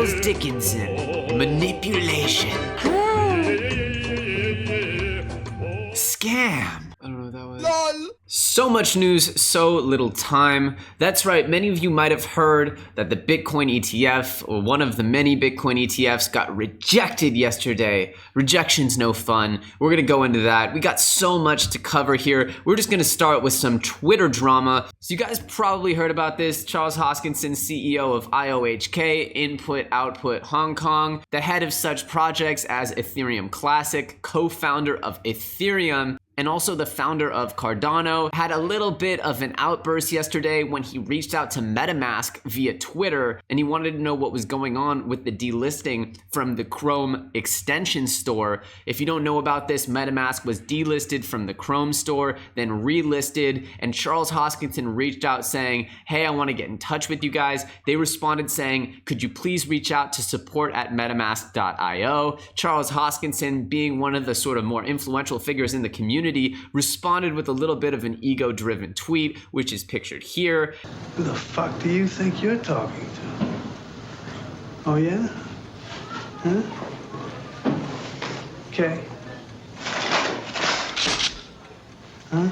Charles Dickinson. Manipulation. Scam. I don't know what that was. LOL. So much news, so little time. That's right, many of you might have heard that the Bitcoin ETF, or one of the many Bitcoin ETFs, got rejected yesterday. Rejection's no fun. We're gonna go into that. We got so much to cover here. We're just gonna start with some Twitter drama. So you guys probably heard about this. Charles Hoskinson, CEO of IOHK, Input Output Hong Kong, the head of such projects as Ethereum Classic, co-founder of Ethereum, and also the founder of Cardano, had a little bit of an outburst yesterday when he reached out to MetaMask via Twitter, and he wanted to know what was going on with the delisting from the Chrome extension store. If you don't know about this, MetaMask was delisted from the Chrome store, then relisted, and Charles Hoskinson reached out saying, hey, I want to get in touch with you guys. They responded saying, could you please reach out to support@metamask.io. Charles Hoskinson, being one of the sort of more influential figures in the community, responded with a little bit of an ego-driven tweet, which is pictured here. Who the fuck do you think you're talking to? Oh yeah? Huh? Okay. Huh?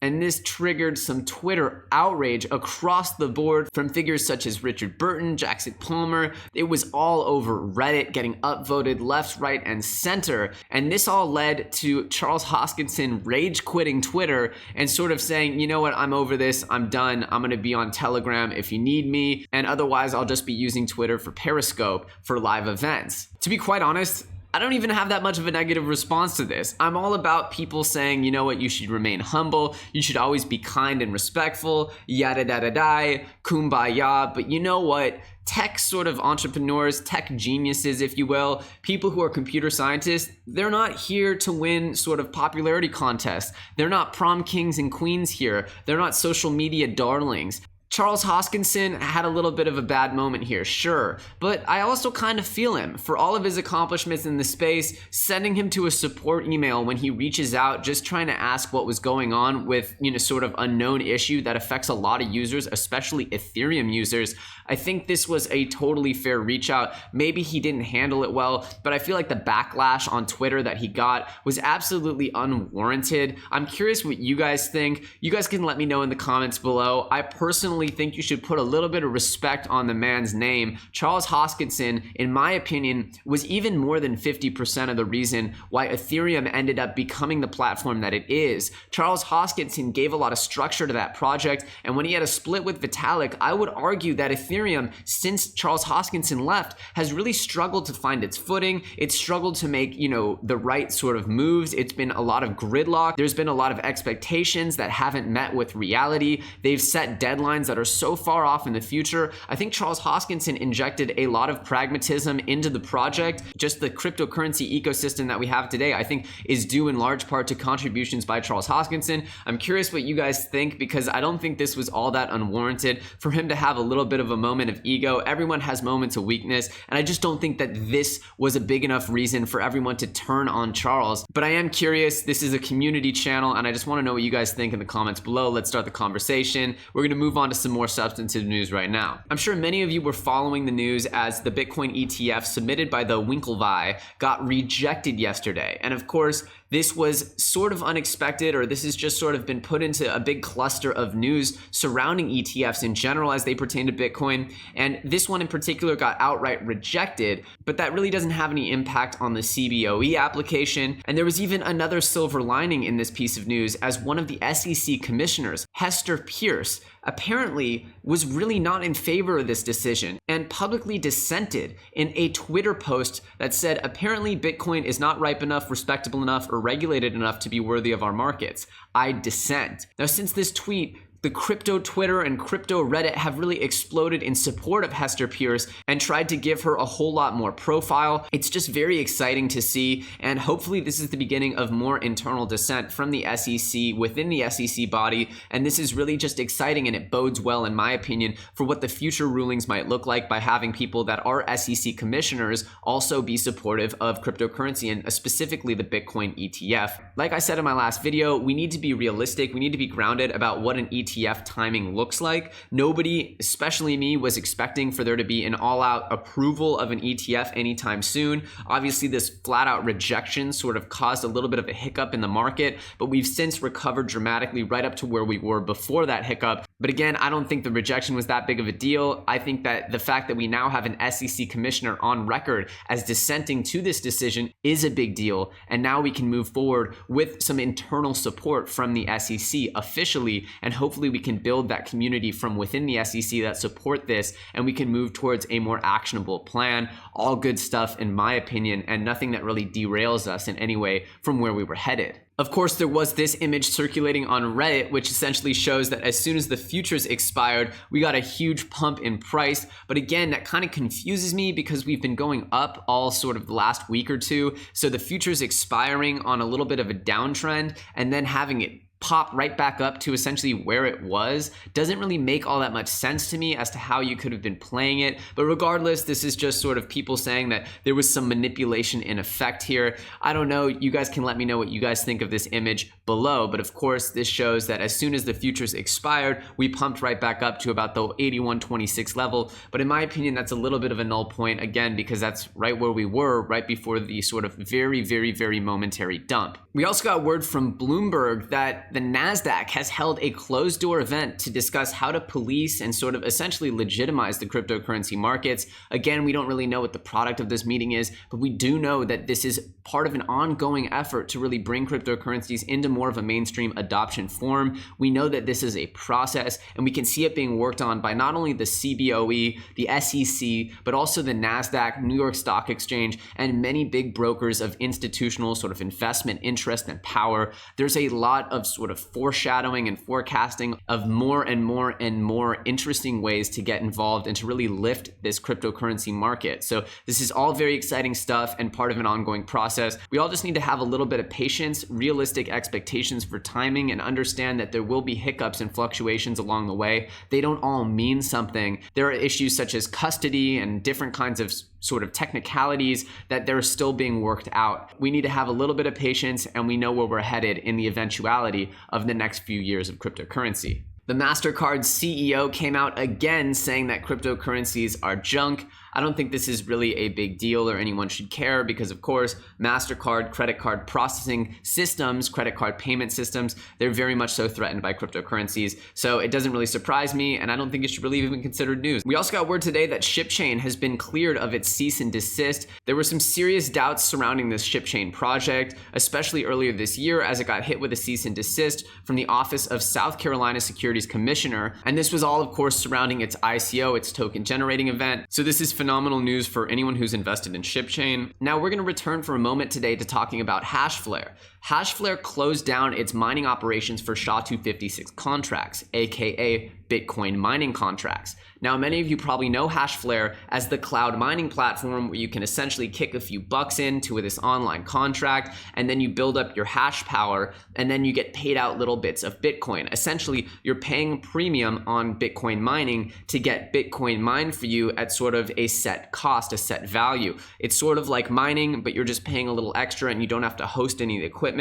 And this triggered some Twitter outrage across the board from figures such as Richard Burton, Jackson Palmer. It was all over Reddit, getting upvoted left, right, and center. And this all led to Charles Hoskinson rage quitting Twitter and sort of saying, you know what, I'm over this, I'm done, I'm gonna be on Telegram if you need me, and otherwise I'll just be using Twitter for Periscope for live events. To be quite honest, I don't even have that much of a negative response to this. I'm all about people saying, you know what, you should remain humble, you should always be kind and respectful, yada da da da, kumbaya. But you know what? Tech sort of entrepreneurs, tech geniuses, if you will, people who are computer scientists, they're not here to win sort of popularity contests. They're not prom kings and queens here. They're not social media darlings. Charles Hoskinson had a little bit of a bad moment here, sure, but I also kind of feel him. For all of his accomplishments in the space, sending him to a support email when he reaches out just trying to ask what was going on with, sort of unknown issue that affects a lot of users, especially Ethereum users, I think this was a totally fair reach out. Maybe he didn't handle it well, but I feel like the backlash on Twitter that he got was absolutely unwarranted. I'm curious what you guys think. You guys can let me know in the comments below. I personally think you should put a little bit of respect on the man's name. Charles Hoskinson, in my opinion, was even more than 50% of the reason why Ethereum ended up becoming the platform that it is. Charles Hoskinson gave a lot of structure to that project, and when he had a split with Vitalik, I would argue that Ethereum, since Charles Hoskinson left, has really struggled to find its footing. It's struggled to make, the right sort of moves. It's been a lot of gridlock. There's been a lot of expectations that haven't met with reality. They've set deadlines that are so far off in the future. I think Charles Hoskinson injected a lot of pragmatism into the project. Just the cryptocurrency ecosystem that we have today, I think, is due in large part to contributions by Charles Hoskinson. I'm curious what you guys think, because I don't think this was all that unwarranted for him to have a little bit of a moment of ego. Everyone has moments of weakness, and I just don't think that this was a big enough reason for everyone to turn on Charles. But I am curious. This is a community channel, and I just want to know what you guys think in the comments below. Let's start the conversation. We're going to move on to some more substantive news right now. I'm sure many of you were following the news as the Bitcoin ETF submitted by the Winklevi got rejected yesterday. And of course, this was sort of unexpected, or this has just sort of been put into a big cluster of news surrounding ETFs in general as they pertain to Bitcoin. And this one in particular got outright rejected, but that really doesn't have any impact on the CBOE application. And there was even another silver lining in this piece of news, as one of the SEC commissioners, Hester Pierce, apparently was really not in favor of this decision and publicly dissented in a Twitter post that said, apparently Bitcoin is not ripe enough, respectable enough, or regulated enough to be worthy of our markets. I dissent. Now, since this tweet, the crypto Twitter and crypto Reddit have really exploded in support of Hester Pierce and tried to give her a whole lot more profile. It's just very exciting to see, and hopefully this is the beginning of more internal dissent from the SEC within the SEC body, and this is really just exciting, and it bodes well, in my opinion, for what the future rulings might look like by having people that are SEC commissioners also be supportive of cryptocurrency, and specifically the Bitcoin ETF. Like I said in my last video, we need to be realistic, we need to be grounded about what an ETF ETF timing looks like. Nobody, especially me, was expecting for there to be an all-out approval of an ETF anytime soon. Obviously, this flat-out rejection sort of caused a little bit of a hiccup in the market, but we've since recovered dramatically right up to where we were before that hiccup. But again, I don't think the rejection was that big of a deal. I think that the fact that we now have an SEC commissioner on record as dissenting to this decision is a big deal. And now we can move forward with some internal support from the SEC officially. And hopefully we can build that community from within the SEC that support this, and we can move towards a more actionable plan. All good stuff in my opinion, and nothing that really derails us in any way from where we were headed. Of course, there was this image circulating on Reddit, which essentially shows that as soon as the futures expired, we got a huge pump in price. But again, that kind of confuses me because we've been going up all sort of the last week or two. So the futures expiring on a little bit of a downtrend and then having it pop right back up to essentially where it was doesn't really make all that much sense to me as to how you could have been playing it. But regardless, this is just sort of people saying that there was some manipulation in effect here. I don't know. You guys can let me know what you guys think of this image below. But of course, this shows that as soon as the futures expired, we pumped right back up to about the 81.26 level. But in my opinion, that's a little bit of a null point again, because that's right where we were right before the sort of very momentary dump. We also got word from Bloomberg that the Nasdaq has held a closed-door event to discuss how to police and sort of essentially legitimize the cryptocurrency markets. Again, we don't really know what the product of this meeting is, but we do know that this is part of an ongoing effort to really bring cryptocurrencies into more of a mainstream adoption form. We know that this is a process, and we can see it being worked on by not only the CBOE, the SEC, but also the Nasdaq, New York Stock Exchange, and many big brokers of institutional sort of investment interest and power. There's a lot of sort of foreshadowing and forecasting of more and more interesting ways to get involved and to really lift this cryptocurrency market. So this is all very exciting stuff and part of an ongoing process. We all just need to have a little bit of patience, realistic expectations for timing, and understand that there will be hiccups and fluctuations along the way. They don't all mean something. There are issues such as custody and different kinds of sort of technicalities that they're still being worked out. We need to have a little bit of patience, and we know where we're headed in the eventuality of the next few years of cryptocurrency. The MasterCard CEO came out again saying that cryptocurrencies are junk. I don't think this is really a big deal or anyone should care because, of course, MasterCard credit card processing systems, credit card payment systems, they're very much so threatened by cryptocurrencies. So it doesn't really surprise me, and I don't think it should really even be considered news. We also got word today that ShipChain has been cleared of its cease and desist. There were some serious doubts surrounding this ShipChain project, especially earlier this year as it got hit with a cease and desist from the Office of South Carolina Securities Commissioner. And this was all, of course, surrounding its ICO, its token generating event. So this is phenomenal news for anyone who's invested in ShipChain. Now we're going to return for a moment today to talking about HashFlare. HashFlare closed down its mining operations for SHA-256 contracts, aka Bitcoin mining contracts. Now, many of you probably know HashFlare as the cloud mining platform where you can essentially kick a few bucks into this online contract, and then you build up your hash power, and then you get paid out little bits of Bitcoin. Essentially, you're paying premium on Bitcoin mining to get Bitcoin mined for you at sort of a set cost, a set value. It's sort of like mining, but you're just paying a little extra and you don't have to host any of the equipment.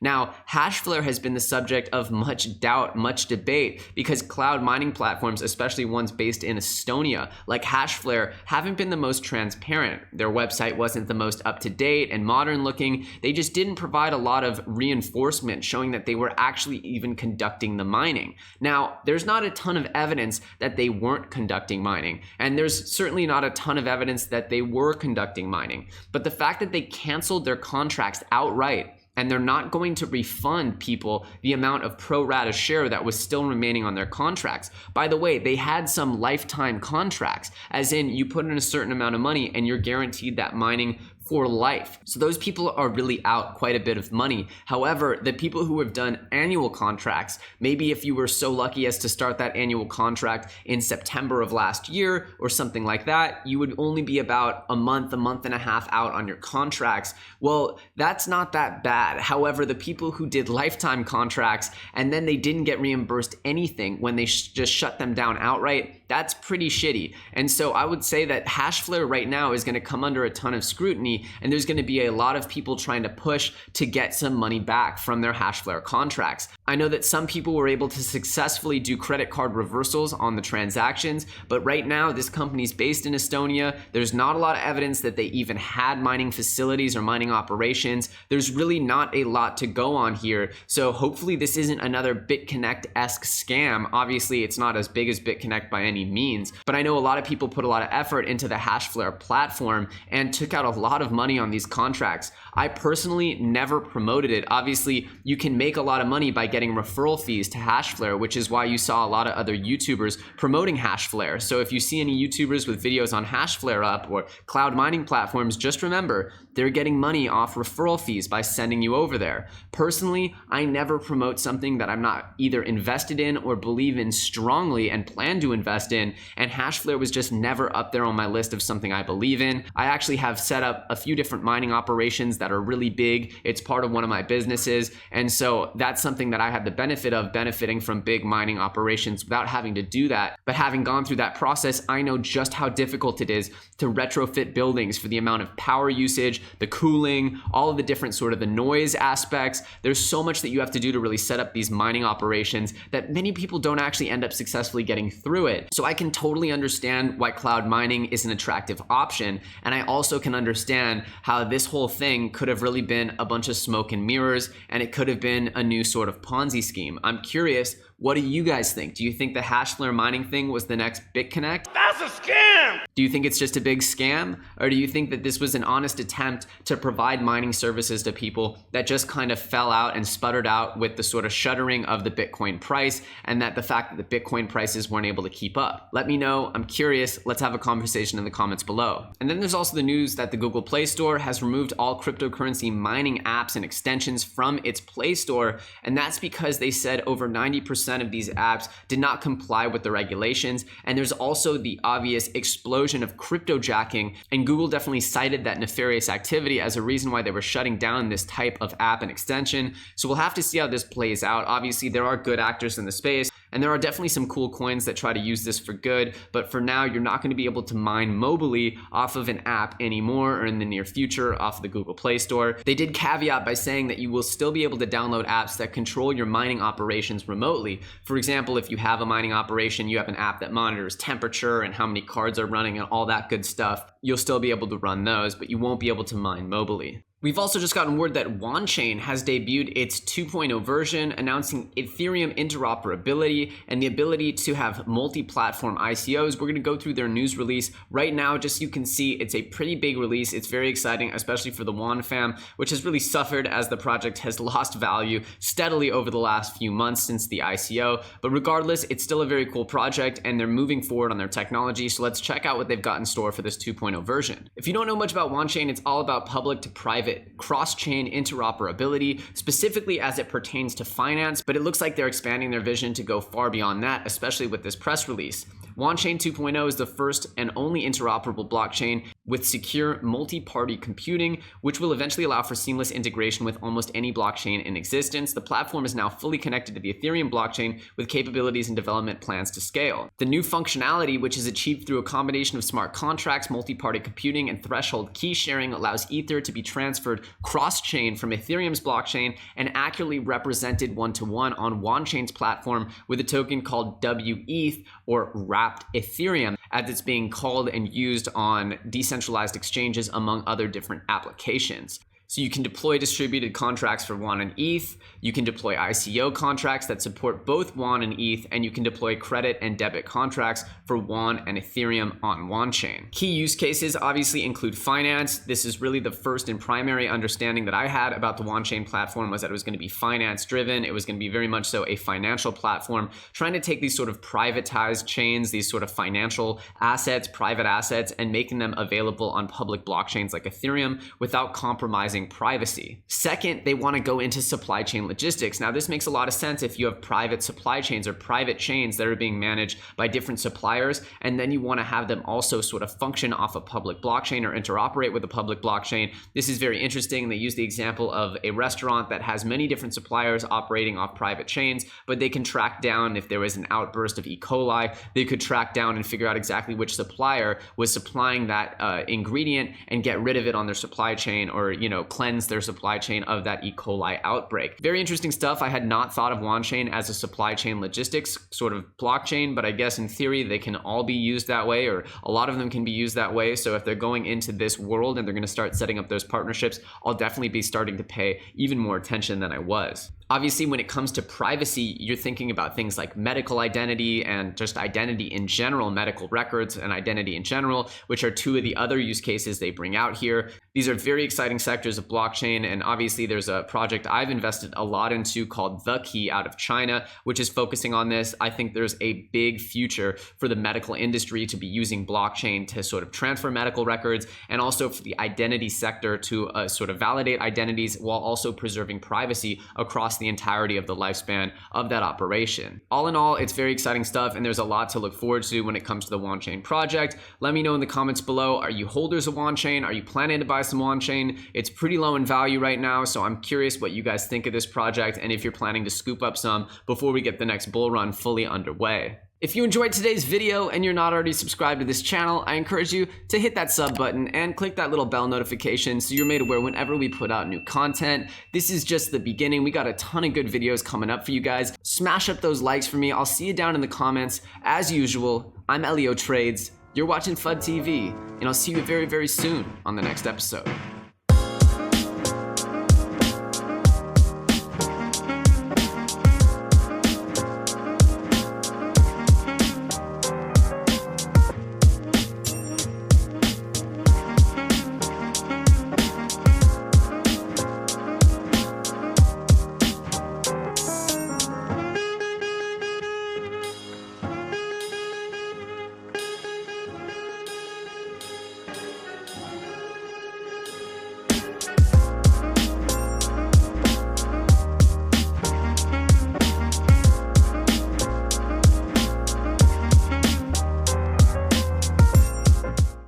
Now, HashFlare has been the subject of much doubt, much debate, because cloud mining platforms, especially ones based in Estonia, like HashFlare, haven't been the most transparent. Their website wasn't the most up-to-date and modern looking. They just didn't provide a lot of reinforcement showing that they were actually even conducting the mining. Now, there's not a ton of evidence that they weren't conducting mining, and there's certainly not a ton of evidence that they were conducting mining. But the fact that they canceled their contracts outright, and they're not going to refund people the amount of pro rata share that was still remaining on their contracts. By the way, they had some lifetime contracts, as in you put in a certain amount of money and you're guaranteed that mining for life. So those people are really out quite a bit of money. However, the people who have done annual contracts, maybe if you were so lucky as to start that annual contract in September of last year or something like that, you would only be about a month and a half out on your contracts. Well, that's not that bad. However, the people who did lifetime contracts and then they didn't get reimbursed anything when they just shut them down outright, that's pretty shitty. And so I would say that HashFlare right now is going to come under a ton of scrutiny, and there's going to be a lot of people trying to push to get some money back from their HashFlare contracts. I know that some people were able to successfully do credit card reversals on the transactions, but right now this company's based in Estonia. There's not a lot of evidence that they even had mining facilities or mining operations. There's really not a lot to go on here. So hopefully this isn't another BitConnect-esque scam. Obviously it's not as big as BitConnect by any means, but I know a lot of people put a lot of effort into the HashFlare platform and took out a lot of money on these contracts. I personally never promoted it. Obviously, you can make a lot of money by getting referral fees to HashFlare, which is why you saw a lot of other YouTubers promoting HashFlare. So if you see any YouTubers with videos on HashFlare up or cloud mining platforms, just remember, they're getting money off referral fees by sending you over there. Personally, I never promote something that I'm not either invested in or believe in strongly and plan to invest in, and HashFlare was just never up there on my list of something I believe in. I actually have set up a few different mining operations that are really big. It's part of one of my businesses, and so that's something that I had the benefit of, benefiting from big mining operations without having to do that. But having gone through that process, I know just how difficult it is to retrofit buildings for the amount of power usage, the cooling, all of the different sort of the noise aspects. There's so much that you have to do to really set up these mining operations that many people don't actually end up successfully getting through it. So I can totally understand why cloud mining is an attractive option, and I also can understand how this whole thing could have really been a bunch of smoke and mirrors, and it could have been a new sort of Ponzi scheme. I'm curious, what do you guys think? Do you think the HashFlare mining thing was the next BitConnect? That's a scam! Do you think it's just a big scam? Or do you think that this was an honest attempt to provide mining services to people that just kind of fell out and sputtered out with the sort of shuddering of the Bitcoin price, and that the fact that the Bitcoin prices weren't able to keep up? Let me know. I'm curious. Let's have a conversation in the comments below. And then there's also the news that the Google Play Store has removed all cryptocurrency mining apps and extensions from its Play Store, and that's because they said over 90% of these apps did not comply with the regulations. And there's also the obvious explosion of cryptojacking, and Google definitely cited that nefarious activity as a reason why they were shutting down this type of app and extension. So we'll have to see how this plays out. Obviously there are good actors in the space, and there are definitely some cool coins that try to use this for good, but for now you're not going to be able to mine mobily off of an app anymore, or in the near future off of the Google Play Store. They did caveat by saying that you will still be able to download apps that control your mining operations remotely. For example, if you have a mining operation, you have an app that monitors temperature and how many cards are running and all that good stuff, you'll still be able to run those, but you won't be able to mine mobily. We've also just gotten word that Wanchain has debuted its 2.0 version, announcing Ethereum interoperability and the ability to have multi-platform ICOs. We're going to go through their news release right now. Just so you can see, it's a pretty big release. It's very exciting, especially for the Wan fam, which has really suffered as the project has lost value steadily over the last few months since the ICO. But regardless, it's still a very cool project, and they're moving forward on their technology. So let's check out what they've got in store for this 2.0 version. If you don't know much about Wanchain, it's all about public to private cross-chain interoperability, specifically as it pertains to finance, but it looks like they're expanding their vision to go far beyond that, especially with this press release. Wanchain 2.0 is the first and only interoperable blockchain with secure multi-party computing, which will eventually allow for seamless integration with almost any blockchain in existence. The platform is now fully connected to the Ethereum blockchain with capabilities and development plans to scale. The new functionality, which is achieved through a combination of smart contracts, multi-party computing, and threshold key sharing, allows Ether to be transferred cross-chain from Ethereum's blockchain and accurately represented one-to-one on Wanchain's platform with a token called WETH, or Wrapped Ethereum, as it's being called and used on decentralized exchanges among other different applications. So you can deploy distributed contracts for WAN and ETH, you can deploy ICO contracts that support both WAN and ETH, and you can deploy credit and debit contracts for WAN and Ethereum on Wanchain. Key use cases obviously include finance. This is really the first and primary understanding that I had about the Wanchain platform, was that it was going to be finance driven. It was going to be very much so a financial platform, trying to take these sort of privatized chains, these sort of financial assets, private assets, and making them available on public blockchains like Ethereum without compromising prioritizing privacy. Second, they want to go into supply chain logistics. Now, this makes a lot of sense if you have private supply chains or private chains that are being managed by different suppliers, and then you want to have them also sort of function off a public blockchain or interoperate with a public blockchain. This is very interesting. They use the example of a restaurant that has many different suppliers operating off private chains, but they can track down if there was an outburst of E. coli, they could track down and figure out exactly which supplier was supplying that ingredient and get rid of it on their supply chain, or cleanse their supply chain of that E. coli outbreak. Very interesting stuff. I had not thought of Wanchain as a supply chain logistics sort of blockchain, but I guess in theory they can all be used that way, or a lot of them can be used that way. So if they're going into this world and they're going to start setting up those partnerships, I'll definitely be starting to pay even more attention than I was. Obviously, when it comes to privacy, you're thinking about things like medical identity and just identity in general, medical records and identity in general, which are two of the other use cases they bring out here. These are very exciting sectors of blockchain, and obviously there's a project I've invested a lot into called The Key out of China, which is focusing on this. I think there's a big future for the medical industry to be using blockchain to sort of transfer medical records, and also for the identity sector to sort of validate identities while also preserving privacy across the entirety of the lifespan of that operation. All in all, it's very exciting stuff, and there's a lot to look forward to when it comes to the Wanchain project. Let me know in the comments below, are you holders of Wanchain? Are you planning to buy some Wanchain? It's pretty low in value right now, so I'm curious what you guys think of this project and if you're planning to scoop up some before we get the next bull run fully underway. If you enjoyed today's video and you're not already subscribed to this channel, I encourage you to hit that sub button and click that little bell notification so you're made aware whenever we put out new content. This is just the beginning. We got a ton of good videos coming up for you guys. Smash up those likes for me. I'll see you down in the comments. As usual, I'm Elio Trades. You're watching FUD TV, and I'll see you very, very soon on the next episode.